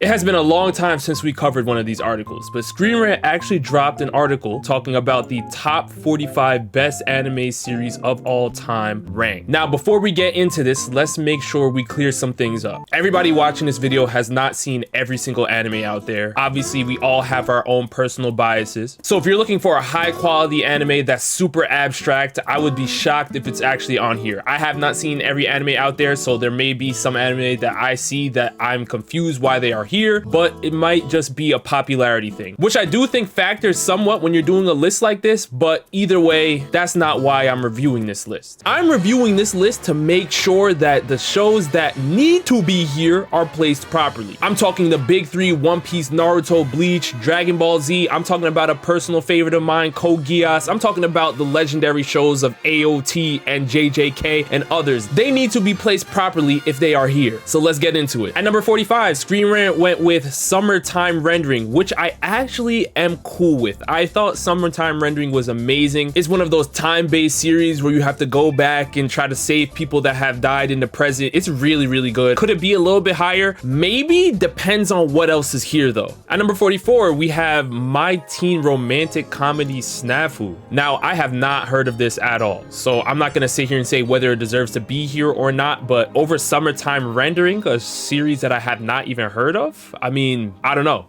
It has been a long time since we covered one of these articles, but ScreenRant actually dropped an article talking about the top 45 best anime series of all time ranked. Now, before we get into this, let's make sure we clear some things up. Everybody watching this video has not seen every single anime out there. Obviously, we all have our own personal biases. So if you're looking for a high quality anime that's super abstract, I would be shocked if it's actually on here. I have not seen every anime out there, so there may be some anime that I see that I'm confused why they are here, but it might just be a popularity thing, which I do think factors somewhat when you're doing a list like this, but either way, that's not why I'm reviewing this list. I'm reviewing this list to make sure that the shows that need to be here are placed properly. I'm talking the big three: One Piece, Naruto, Bleach, Dragon Ball Z. I'm talking about a personal favorite of mine, Code Geass. I'm talking about the legendary shows of AOT and JJK and others. They need to be placed properly if they are here. So let's get into it. At number 45, ScreenRant went with Summertime Rendering, which I actually am cool with. I thought Summertime Rendering was amazing. It's one of those time-based series where you have to go back and try to save people that have died in the present. It's really, really good. Could it be a little bit higher? Maybe. Depends on what else is here though. At number 44, we have My Teen Romantic Comedy Snafu. Now, I have not heard of this at all, so I'm not gonna sit here and say whether it deserves to be here or not, but over Summertime Rendering, a series that I have not even heard of, I mean, I don't know.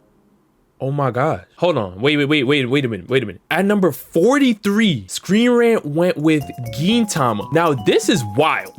Oh my God. Hold on. Wait a minute. At number 43, ScreenRant went with Gintama. Now, this is wild.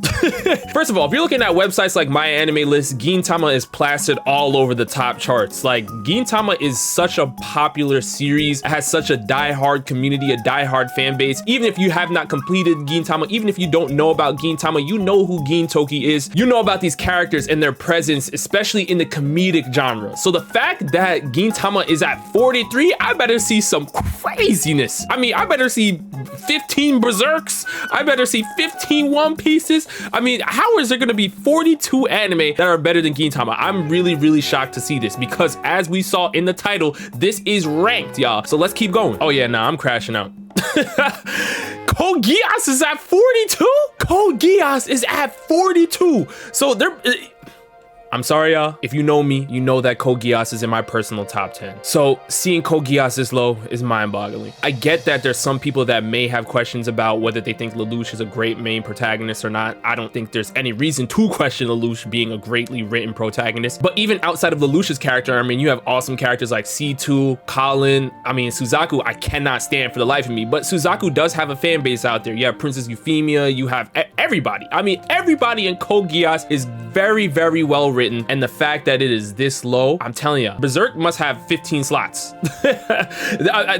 First of all, if you're looking at websites like My Anime List, Gintama is plastered all over the top charts. Like, Gintama is such a popular series. It has such a diehard community, a diehard fan base. Even if you have not completed Gintama, even if you don't know about Gintama, you know who Gintoki is. You know about these characters and their presence, especially in the comedic genre. So the fact that Gintama is at 43, I better see some craziness. I mean, I better see 15 Berserks. I better see 15 One Pieces. I mean, how is there gonna be 42 anime that are better than Gintama? I'm really, really shocked to see this because as we saw in the title, this is ranked, y'all. So let's keep going. Oh yeah, nah, I'm crashing out. Code Geass is at 42? Code Geass is at 42. So there... I'm sorry, y'all. If you know me, you know that Code Geass is in my personal top 10. So seeing Code Geass this low is mind-boggling. I get that there's some people that may have questions about whether they think Lelouch is a great main protagonist or not. I don't think there's any reason to question Lelouch being a greatly written protagonist. But even outside of Lelouch's character, I mean, you have awesome characters like C2, Colin, I mean, Suzaku, I cannot stand for the life of me, but Suzaku does have a fan base out there. You have Princess Euphemia, you have everybody. I mean, everybody in Code Geass is very, very well written. And the fact that it is this low, I'm telling you, Berserk must have 15 slots.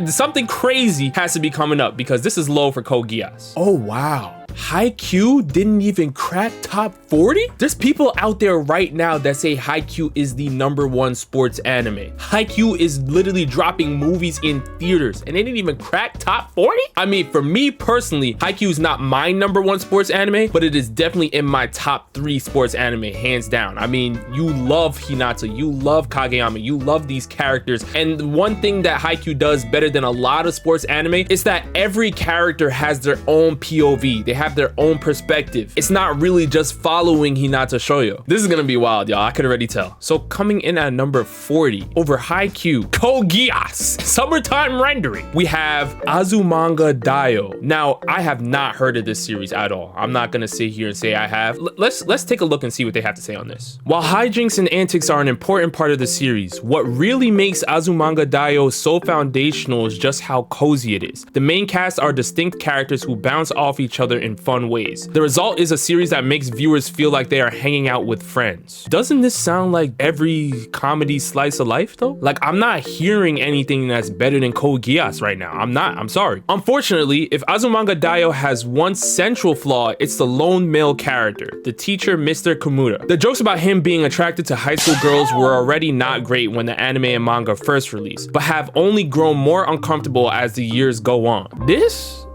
Something crazy has to be coming up because this is low for Code Geass. Oh, wow. Haikyuu didn't even crack top 40? There's people out there right now that say Haikyuu is the #1 sports anime. Haikyuu is literally dropping movies in theaters and they didn't even crack top 40? I mean, for me personally, Haikyuu is not my #1 sports anime, but it is definitely in my top 3 sports anime, hands down. I mean, you love Hinata, you love Kageyama, you love these characters. And one thing that Haikyuu does better than a lot of sports anime is that every character has their own POV. They have their own perspective. It's not really just following Hinata Shoyo. This is gonna be wild, y'all. I could already tell. So coming in at number 40 over Haikyuu, Code Geass, Summertime Rendering, we have Azumanga Daioh. Now, I have not heard of this series at all. I'm not gonna sit here and say I have. Let's take a look and see what they have to say on this. While hijinks and antics are an important part of the series, what really makes Azumanga Daioh so foundational is just how cozy it is. The main cast are distinct characters who bounce off each other in fun ways. The result is a series that makes viewers feel like they are hanging out with friends. Doesn't this sound like every comedy slice of life though? Like, I'm not hearing anything that's better than Code Geass right now. I'm sorry. Unfortunately, if Azumanga Daioh has one central flaw, it's the lone male character, the teacher Mr. Kimura. The jokes about him being attracted to high school girls were already not great when the anime and manga first released, but have only grown more uncomfortable as the years go on. This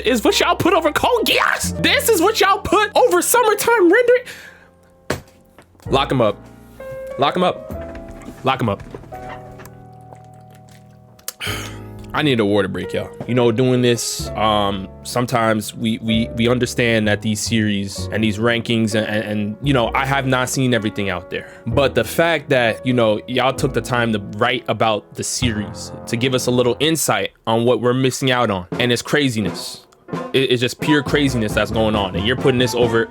is what y'all put over Code Geass? This is what y'all put over Summertime Rendering? Lock him up. Lock him up. Lock him up. I need a water break, y'all. You know, doing this, sometimes we understand that these series and these rankings and you know, I have not seen everything out there. But the fact that, you know, y'all took the time to write about the series to give us a little insight on what we're missing out on, and it's craziness. It's just pure craziness that's going on, and you're putting this over.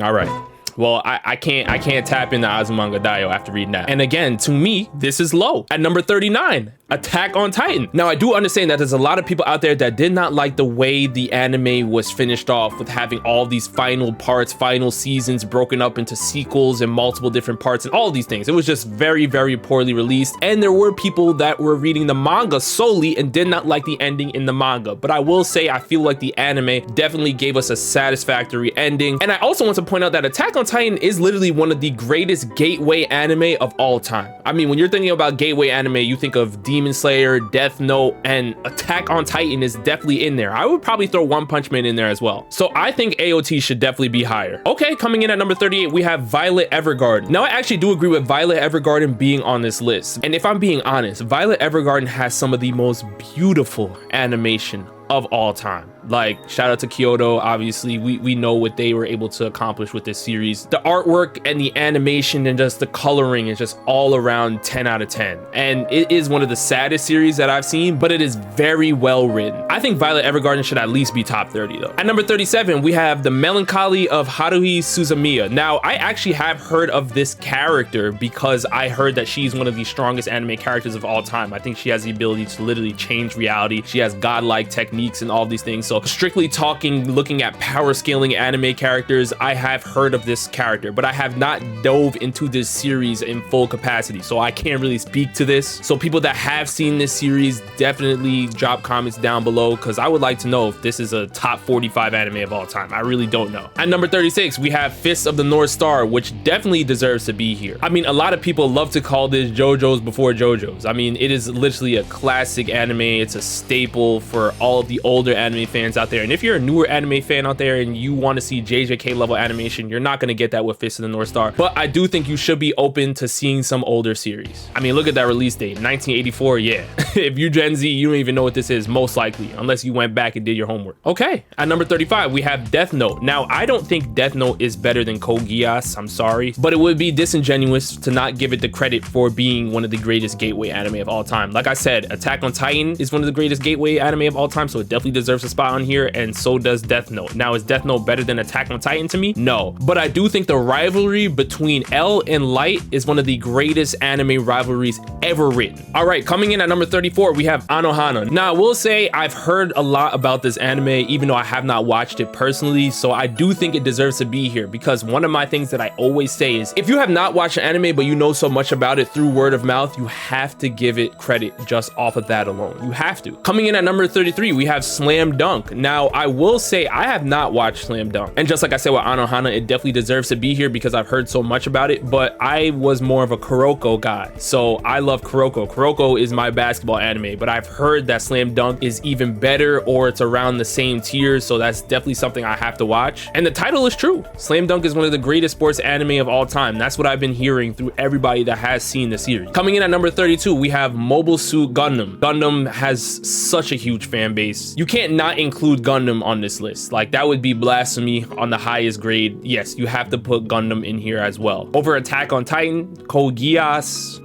All right. Well, I can't tap into Azumanga Daioh after reading that. And again, to me, this is low. At number 39, Attack on Titan. Now, I do understand that there's a lot of people out there that did not like the way the anime was finished off with having all these final parts, final seasons broken up into sequels and multiple different parts and all these things. It was just very, very poorly released. And there were people that were reading the manga solely and did not like the ending in the manga. But I will say, I feel like the anime definitely gave us a satisfactory ending. And I also want to point out that Attack on Titan is literally one of the greatest gateway anime of all time. I mean, when you're thinking about gateway anime, you think of Demon Slayer, Death Note, and Attack on Titan is definitely in there. I would probably throw One Punch Man in there as well. So I think AOT should definitely be higher. Okay, coming in at number 38, we have Violet Evergarden. Now, I actually do agree with Violet Evergarden being on this list. And if I'm being honest, Violet Evergarden has some of the most beautiful animation of all time. Like, shout out to Kyoto. Obviously, we know what they were able to accomplish with this series. The artwork and the animation and just the coloring is just all around 10 out of 10. And it is one of the saddest series that I've seen, but it is very well written. I think Violet Evergarden should at least be top 30 though. At number 37, we have The Melancholy of Haruhi Suzumiya. Now, I actually have heard of this character because I heard that she's one of the strongest anime characters of all time. I think she has the ability to literally change reality. She has godlike techniques and all these things. So strictly talking, looking at power scaling anime characters, I have heard of this character, but I have not dove into this series in full capacity, so I can't really speak to this. So people that have seen this series, definitely drop comments down below, because I would like to know if this is a top 45 anime of all time. I really don't know. At number 36, we have Fist of the North Star, which definitely deserves to be here. I mean, a lot of people love to call this JoJo's before JoJo's. I mean, it is literally a classic anime. It's a staple for all of the older anime fans out there. And if you're a newer anime fan out there and you want to see JJK level animation, you're not going to get that with Fist of the North Star. But I do think you should be open to seeing some older series. I mean, look at that release date, 1984. Yeah. If you Gen Z, you don't even know what this is, most likely, unless you went back and did your homework. Okay. At number 35, we have Death Note. Now, I don't think Death Note is better than Code Geass. I'm sorry, but it would be disingenuous to not give it the credit for being one of the greatest gateway anime of all time. Like I said, Attack on Titan is one of the greatest gateway anime of all time, so it definitely deserves a spot on here, and so does Death Note. Now, is Death Note better than Attack on Titan to me? No, but I do think the rivalry between L and Light is one of the greatest anime rivalries ever written. All right, coming in at number 34, we have Anohana. Now, I will say I've heard a lot about this anime, even though I have not watched it personally, so I do think it deserves to be here, because one of my things that I always say is, if you have not watched an anime but you know so much about it through word of mouth, you have to give it credit just off of that alone. You have to. Coming in at number 33, we have Slam Dunk. Now, I will say I have not watched Slam Dunk, and just like I said with Anohana, it definitely deserves to be here because I've heard so much about it, but I was more of a Kuroko guy, so I love Kuroko. Kuroko is my basketball anime, but I've heard that Slam Dunk is even better, or it's around the same tier, so that's definitely something I have to watch. And the title is true. Slam Dunk is one of the greatest sports anime of all time. That's what I've been hearing through everybody that has seen the series. Coming in at number 32, we have Mobile Suit Gundam. Gundam has such a huge fan base. You can't not include Gundam on this list. Like, that would be blasphemy on the highest grade. Yes, you have to put Gundam in here as well. Over Attack on Titan, Code Geass,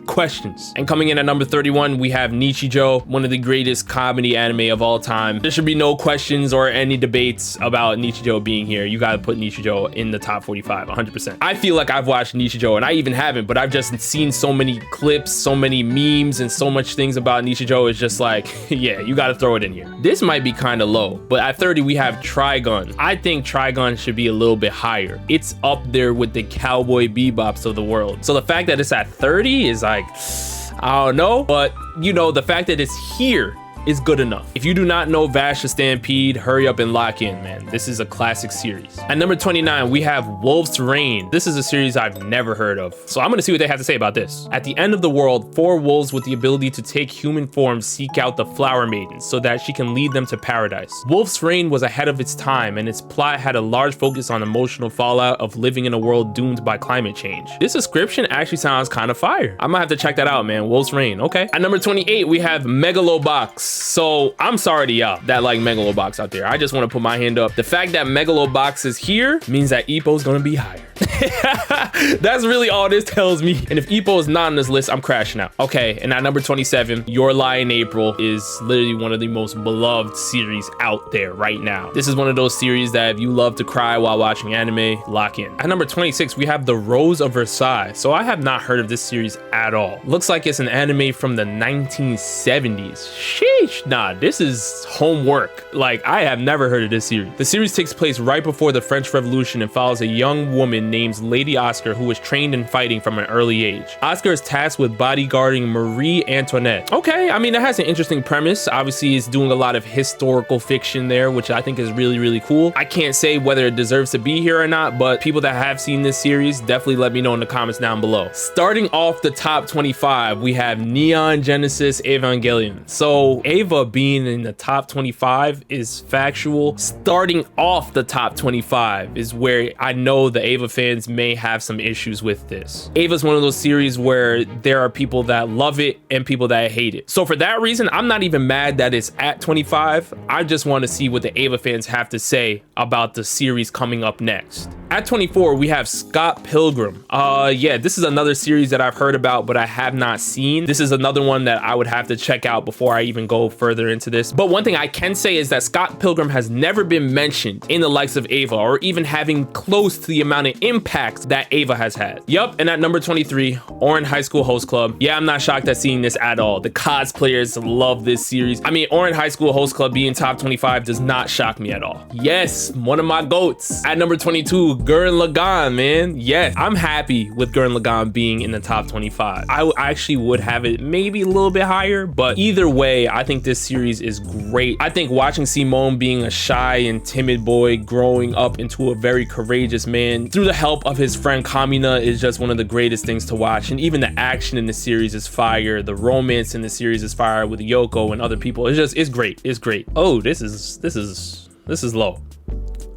questions. And coming in at number 31, we have Nichijou, one of the greatest comedy anime of all time. There should be no questions or any debates about Nichijou being here. You gotta put Nichijou in the top 45, 100%. I feel like I've watched Nichijou, and I even haven't, but I've just seen so many clips, so many memes, and so much things about Nichijou. It's just like, yeah, you gotta throw it in here. This might be kind of low, but at 30, we have Trigun. I think Trigun should be a little bit higher. It's up there with the Cowboy Bebops of the world. So the fact that it's at 30 is like, I don't know, but you know, the fact that it's here is good enough. If you do not know Vash the Stampede, hurry up and lock in, man. This is a classic series. At number 29, we have Wolf's Rain. This is a series I've never heard of, so I'm gonna see what they have to say about this. At the end of the world, 4 wolves with the ability to take human form seek out the Flower Maiden so that she can lead them to paradise. Wolf's Rain was ahead of its time, and its plot had a large focus on emotional fallout of living in a world doomed by climate change. This description actually sounds kind of fire. I might have to check that out, man. Wolf's Rain, okay. At number 28, we have Megalobox. So I'm sorry to y'all that like Megalobox out there. I just want to put my hand up. The fact that Megalobox is here means that Ippo's gonna be higher. That's really all this tells me. And if Ippo is not on this list, I'm crashing out. Okay, and at number 27, Your Lie in April is literally one of the most beloved series out there right now. This is one of those series that if you love to cry while watching anime, lock in. At number 26, we have The Rose of Versailles. So I have not heard of this series at all. Looks like it's an anime from the 1970s. Sheesh, nah, this is homework. Like, I have never heard of this series. The series takes place right before the French Revolution and follows a young woman named Lady Oscar, who was trained in fighting from an early age. Oscar is tasked with bodyguarding Marie Antoinette. Okay, I mean, it has an interesting premise. Obviously, it's doing a lot of historical fiction there, which I think is really, really cool. I can't say whether it deserves to be here or not, but people that have seen this series, definitely let me know in the comments down below. Starting off the top 25, we have Neon Genesis Evangelion. So Eva being in the top 25 is factual. Starting off the top 25 is where I know the Eva fans may have some issues with this. Ava's one of those series where there are people that love it and people that hate it. So for that reason, I'm not even mad that it's at 25. I just want to see what the Ava fans have to say about the series coming up next. At 24, we have Scott Pilgrim. Yeah, this is another series that I've heard about, but I have not seen. This is another one that I would have to check out before I even go further into this. But one thing I can say is that Scott Pilgrim has never been mentioned in the likes of Ava, or even having close to the amount of impact that Ava has had. Yup, and at number 23, Ouran High School Host Club. Yeah, I'm not shocked at seeing this at all. The cosplayers love this series. I mean, Ouran High School Host Club being top 25 does not shock me at all. Yes, one of my goats. At number 22, Gurren Lagann, man. Yes, I'm happy with Gurren Lagann being in the top 25. I actually would have it maybe a little bit higher, but either way, I think this series is great. I think watching Simone being a shy and timid boy growing up into a very courageous man through the help of his friend Kamina is just one of the greatest things to watch. And even the action in the series is fire. The romance in the series is fire with Yoko and other people. It's great. It's great. Oh, this is low.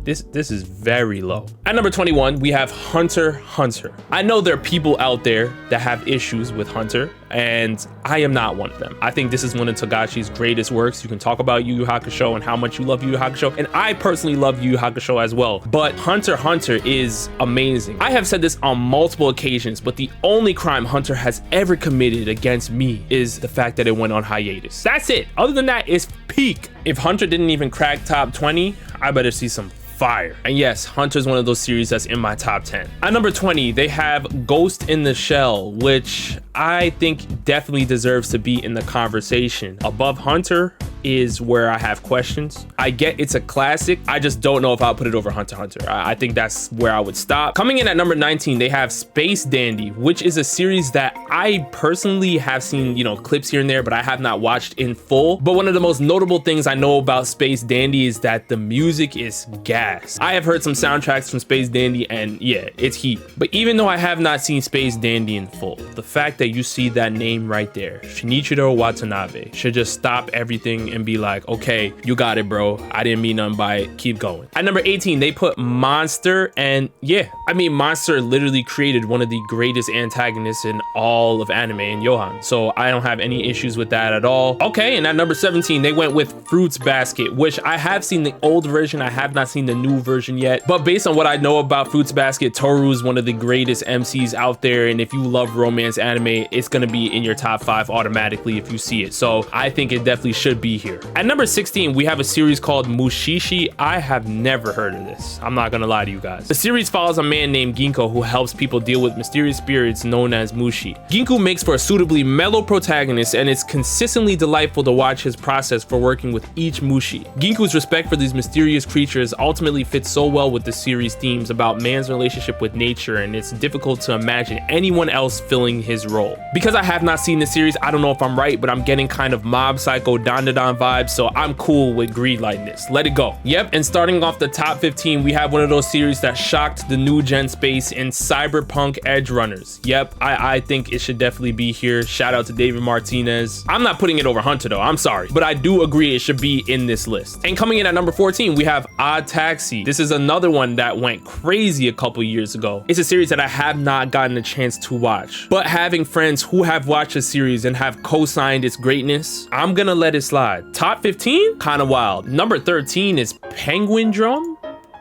This is very low. At number 21, we have Hunter x Hunter. I know there are people out there that have issues with Hunter, and I am not one of them. I think this is one of Togashi's greatest works. You can talk about Yu Yu Hakusho and how much you love Yu Yu Hakusho, and I personally love Yu Yu Hakusho as well. But Hunter x Hunter is amazing. I have said this on multiple occasions, but the only crime Hunter has ever committed against me is the fact that it went on hiatus. That's it. Other than that, it's peak. If Hunter didn't even crack top 20, I better see some fire. And yes, Hunter's one of those series that's in my top 10. At number 20, they have Ghost in the Shell, which I think definitely deserves to be in the conversation. Above Hunter is where I have questions. I get it's a classic. I just don't know if I'll put it over Hunter x Hunter. I think that's where I would stop. Coming in at number 19, they have Space Dandy, which is a series that I personally have seen, clips here and there, but I have not watched in full. But one of the most notable things I know about Space Dandy is that the music is gas. I have heard some soundtracks from Space Dandy and yeah, it's heat. But even though I have not seen Space Dandy in full, the fact that you see that name right there, Shinichiro Watanabe, should just stop everything and be like, okay, you got it, bro. I didn't mean nothing by it. Keep going. At number 18, they put Monster, and yeah, I mean, Monster literally created one of the greatest antagonists in all of anime in Johan. So I don't have any issues with that at all. Okay, and at number 17, they went with Fruits Basket, which I have seen the old version. I have not seen the new version yet. But based on what I know about Fruits Basket, Toru is one of the greatest MCs out there. And if you love romance anime, it's going to be in your top 5 automatically if you see it. So I think it definitely should be here. At number 16, we have a series called Mushishi. I have never heard of this. I'm not gonna lie to you guys. The series follows a man named Ginko who helps people deal with mysterious spirits known as Mushi. Ginko makes for a suitably mellow protagonist, and it's consistently delightful to watch his process for working with each Mushi. Ginko's respect for these mysterious creatures ultimately fits so well with the series themes about man's relationship with nature, and it's difficult to imagine anyone else filling his role. Because I have not seen the series, I don't know if I'm right, but I'm getting kind of Mob Psycho Dandadan Shonen vibes, so I'm cool with greenlighting. Let it go. Yep, and starting off the top 15, we have one of those series that shocked the new gen space in Cyberpunk Edge Runners. Yep, I think it should definitely be here. Shout out to David Martinez. I'm not putting it over Hunter though, I'm sorry, but I do agree it should be in this list. And coming in at number 14, we have Odd Taxi. This is another one that went crazy a couple years ago. It's a series that I have not gotten a chance to watch, but having friends who have watched the series and have co-signed its greatness, I'm gonna let it slide. Top 15? Kind of wild. Number 13 is Penguin Drum.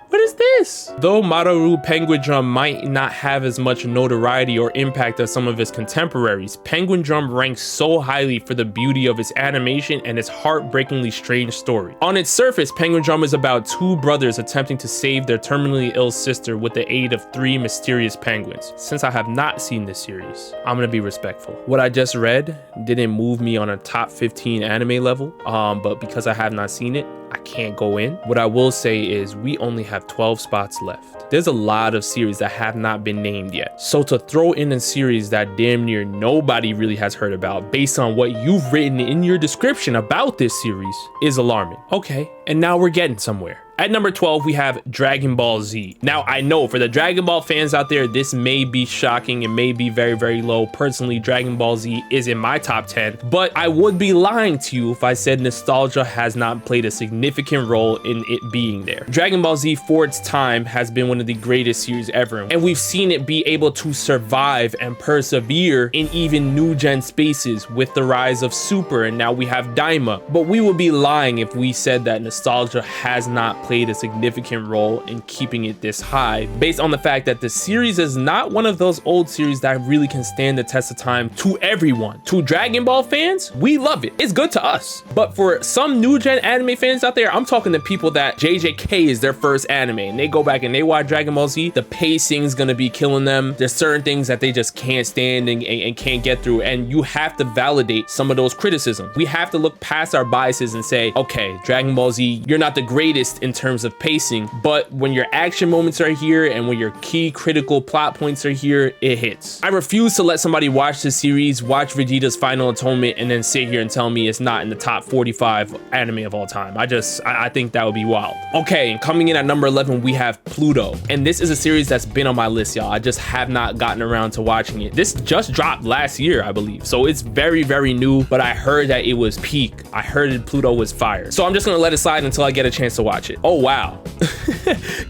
What is this? Though Maruo Penguin Drum might not have as much notoriety or impact as some of his contemporaries, Penguin Drum ranks so highly for the beauty of its animation and its heartbreakingly strange story. On its surface, Penguin Drum is about two brothers attempting to save their terminally ill sister with the aid of three mysterious penguins. Since I have not seen this series, I'm gonna be respectful. What I just read didn't move me on a top 15 anime level, but because I have not seen it, I can't go in. What I will say is we only have 12 spots left. There's a lot of series that have not been named yet. So to throw in a series that damn near nobody really has heard about based on what you've written in your description about this series is alarming. Okay, and now we're getting somewhere. At number 12, we have Dragon Ball Z. Now, I know for the Dragon Ball fans out there, this may be shocking. It may be very, very low. Personally, Dragon Ball Z is in my top 10, but I would be lying to you if I said nostalgia has not played a significant role in it being there. Dragon Ball Z for its time has been one of the greatest series ever, and we've seen it be able to survive and persevere in even new gen spaces with the rise of Super, and now we have Daima. But we would be lying if we said that nostalgia has not played a significant role in keeping it this high, based on the fact that the series is not one of those old series that really can stand the test of time to everyone. To Dragon Ball fans, we love it. It's good to us. But for some new gen anime fans out there, I'm talking to people that JJK is their first anime and they go back and they watch Dragon Ball Z, the pacing's gonna be killing them. There's certain things that they just can't stand and can't get through, and you have to validate some of those criticisms. We have to look past our biases and say, okay, Dragon Ball Z, you're not the greatest in terms of pacing, but when your action moments are here and when your key critical plot points are here, it hits. I refuse to let somebody watch this series, watch Vegeta's Final Atonement, and then sit here and tell me it's not in the top 45 anime of all time. I think that would be wild. Okay, and coming in at number 11, we have Pluto. And this is a series that's been on my list, y'all. I just have not gotten around to watching it. This just dropped last year, I believe. So it's very, very new, but I heard that it was peak. I heard that Pluto was fire. So I'm just gonna let it slide until I get a chance to watch it. Oh, wow.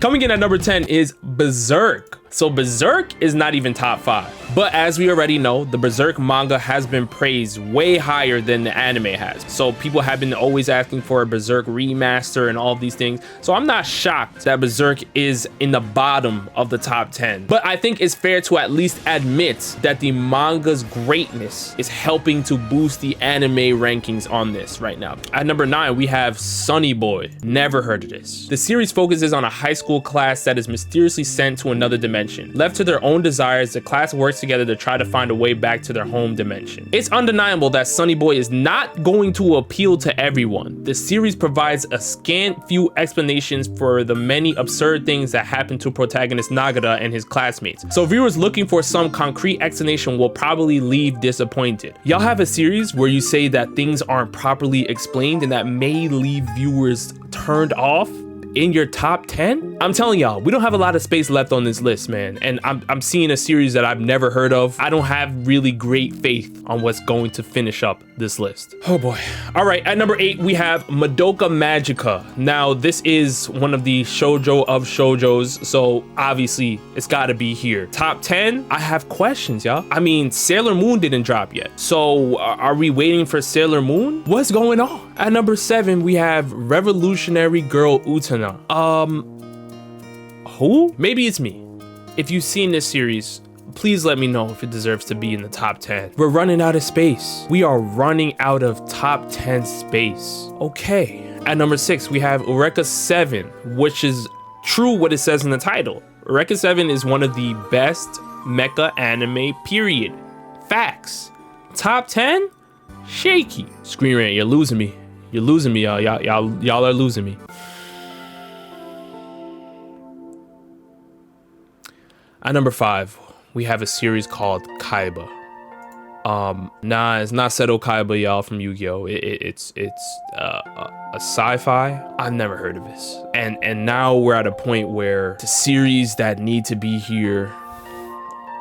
Coming in at number 10 is Berserk. So Berserk is not even top 5. But as we already know, the Berserk manga has been praised way higher than the anime has. So people have been always asking for a Berserk remaster and all of these things. So I'm not shocked that Berserk is in the bottom of the top 10. But I think it's fair to at least admit that the manga's greatness is helping to boost the anime rankings on this right now. At number 9, we have Sunny Boy. Never heard of this. The series focuses on a high school class that is mysteriously sent to another dimension. Left to their own desires, the class works together to try to find a way back to their home dimension. It's undeniable that Sunny Boy is not going to appeal to everyone. The series provides a scant few explanations for the many absurd things that happen to protagonist Nagata and his classmates. So viewers looking for some concrete explanation will probably leave disappointed. Y'all have a series where you say that things aren't properly explained and that may leave viewers turned off in your top 10? I'm telling y'all, we don't have a lot of space left on this list, man. And I'm seeing a series that I've never heard of. I don't have really great faith on what's going to finish up this list. Oh boy. All right, at number 8, we have Madoka Magica. Now, this is one of the shoujo of shoujos, so obviously it's gotta be here. Top 10, I have questions, y'all. I mean, Sailor Moon didn't drop yet. So are we waiting for Sailor Moon? What's going on? At number 7, we have Revolutionary Girl Utena. Who? Maybe it's me. If you've seen this series, please let me know if it deserves to be in the top 10. We're running out of space. We are running out of top 10 space. Okay. At number 6, we have Eureka 7, which is true what it says in the title. Eureka 7 is one of the best mecha anime, period. Facts. Top 10? Shaky. ScreenRant, you're losing me. You're losing me, y'all. Y'all are losing me. At number 5, we have a series called Kaiba. Nah, it's not Seto Kaiba, y'all, from Yu-Gi-Oh. It's a sci-fi. I've never heard of this. And now we're at a point where the series that need to be here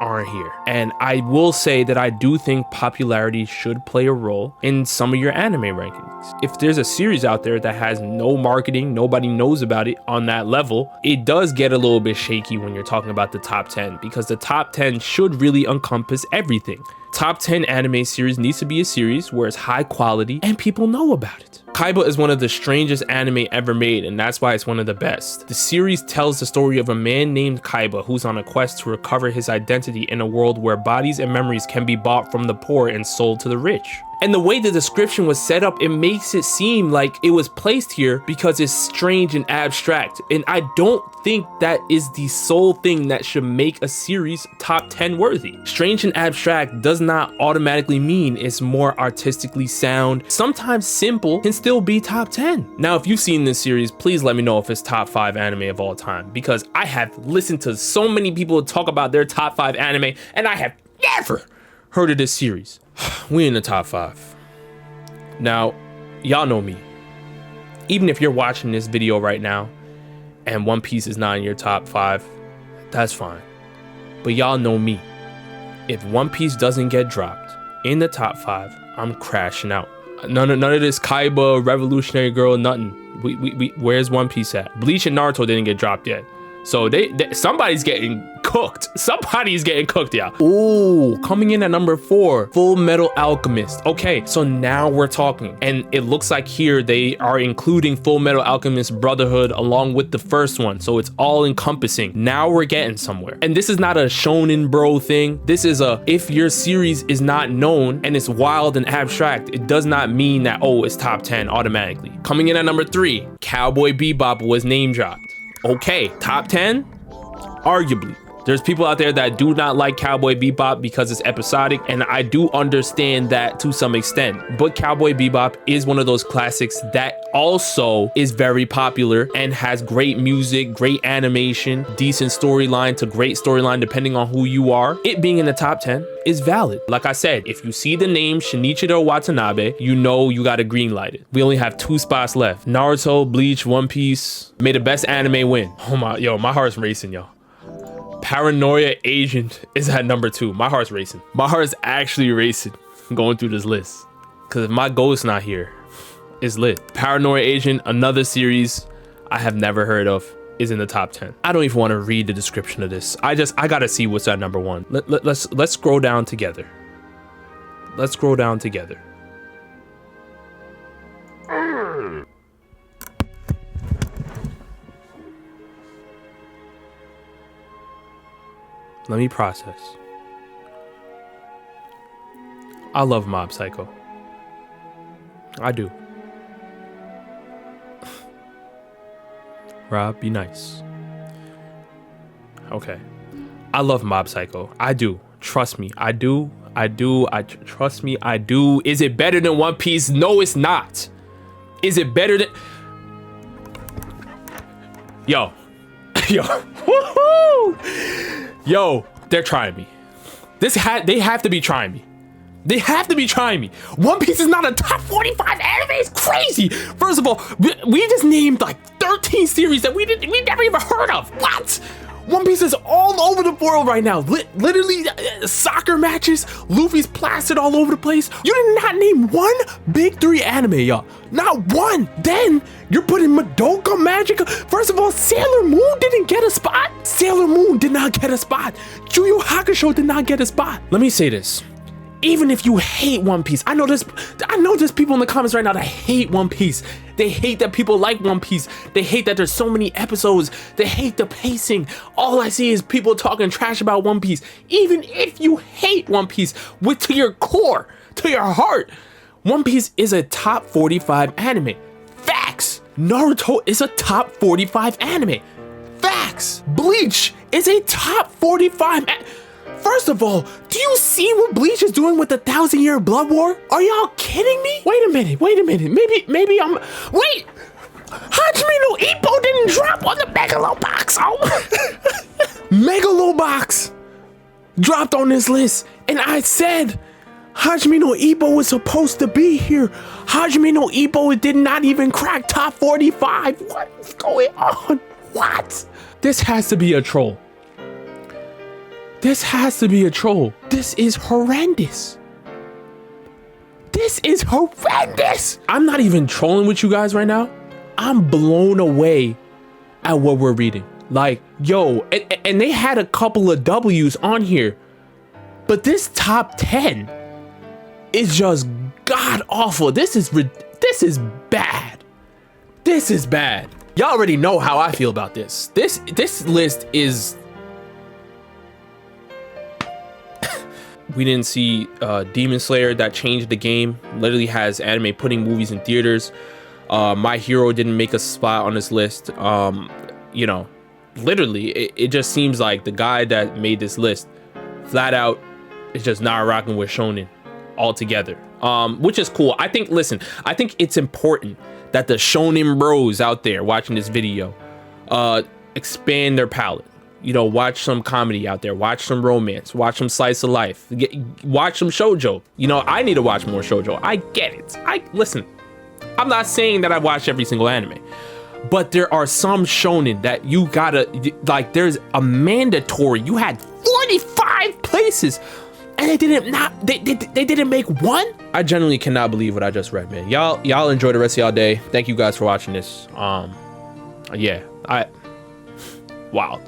aren't here. And I will say that I do think popularity should play a role in some of your anime rankings. If there's a series out there that has no marketing, nobody knows about it on that level, it does get a little bit shaky when you're talking about the top 10, because the top 10 should really encompass everything. Top 10 anime series needs to be a series where it's high quality and people know about it. Kaiba is one of the strangest anime ever made, and that's why it's one of the best. The series tells the story of a man named Kaiba who's on a quest to recover his identity in a world where bodies and memories can be bought from the poor and sold to the rich. And the way the description was set up, it makes it seem like it was placed here because it's strange and abstract. And I don't think that is the sole thing that should make a series top 10 worthy. Strange and abstract does not automatically mean it's more artistically sound. Sometimes simple can still be top 10. Now, if you've seen this series, please let me know if it's top 5 anime of all time, because I have listened to so many people talk about their top 5 anime and I have never heard of this series. We in the top 5. Now, y'all know me. Even if you're watching this video right now and One Piece is not in your top 5, that's fine. But y'all know me. If One Piece doesn't get dropped in the top 5, I'm crashing out. None of this Kaiba, Revolutionary Girl, nothing. Where's One Piece at? Bleach and Naruto didn't get dropped yet. So somebody's getting cooked. Somebody's getting cooked, yeah. Ooh, coming in at number 4, Full Metal Alchemist. Okay, so now we're talking. And it looks like here they are including Full Metal Alchemist Brotherhood along with the first one. So it's all encompassing. Now we're getting somewhere. And this is not a shonen bro thing. This is if your series is not known and it's wild and abstract, it does not mean that, oh, it's top 10 automatically. Coming in at number 3, Cowboy Bebop was name dropped. Okay, top 10? Arguably. There's people out there that do not like Cowboy Bebop because it's episodic, and I do understand that to some extent. But Cowboy Bebop is one of those classics that also is very popular and has great music, great animation, decent storyline to great storyline depending on who you are. It being in the top 10 is valid. Like I said, if you see the name Shinichiro Watanabe, you know you gotta greenlight it. We only have 2 spots left. Naruto, Bleach, One Piece. May the best anime win. Oh my heart's racing, y'all. Paranoia Agent is at number 2. My heart's racing. My heart's actually racing going through this list. Because if my ghost not here, it's lit. Paranoia Agent, another series I have never heard of, is in the top 10. I don't even want to read the description of this. I gotta see what's at number 1. Let's scroll down together. Let's scroll down together. Let me process. I love Mob Psycho. I do. Rob, be nice. Okay. I love Mob Psycho. I do. Trust me. I do. Trust me. I do. Is it better than One Piece? No, it's not. Is it better than... Yo. Woohoo! Yo, they're trying me. They have to be trying me. They have to be trying me. One Piece is not a top 45 anime. It's crazy. First of all, we just named like 13 series that we never even heard of. What? One Piece is all over the world right now. Literally soccer matches. Luffy's plastered all over the place. You did not name one big 3 anime, y'all. Not one. Then you're putting Madoka Magica. First of all, Sailor Moon didn't get a spot. Sailor Moon did not get a spot. Yu Yu Hakusho did not get a spot. Let me say this. Even if you hate One Piece, I know there's people in the comments right now that hate One Piece. They hate that people like One Piece. They hate that there's so many episodes. They hate the pacing. All I see is people talking trash about One Piece. Even if you hate One Piece to your core, to your heart, One Piece is a top 45 anime. Facts. Naruto is a top 45 anime. Facts. Bleach is a top 45 First of all, do you see what Bleach is doing with the 1,000-year blood war? Are y'all kidding me? Wait a minute. Maybe I'm... Wait! Hajime no Ippo didn't drop on the Megalobox. Oh. Megalobox dropped on this list. And I said, Hajime no Ippo was supposed to be here. Hajime no Ippo did not even crack top 45. What is going on? What? This has to be a troll. This has to be a troll. This is horrendous. This is horrendous. I'm not even trolling with you guys right now. I'm blown away at what we're reading. Like, yo, and they had a couple of W's on here, but this top 10 is just god awful. This is bad. This is bad. Y'all already know how I feel about this. This list is. We didn't see Demon Slayer that changed the game. Literally has anime putting movies in theaters. My Hero didn't make a spot on this list. You know, literally, it just seems like the guy that made this list flat out is just not rocking with Shonen altogether. Which is cool. I think it's important that the Shonen bros out there watching this video expand their palette. You know, watch some comedy out there, watch some romance, watch some slice of life, watch some shoujo. You know, I need to watch more shoujo. I get it. Listen, I'm not saying that I watch every single anime, but there are some shonen that you gotta, like, there's a mandatory. You had 45 places and they didn't make one. I genuinely cannot believe what I just read, man. Y'all enjoy the rest of y'all day. Thank you guys for watching this. Yeah, wild.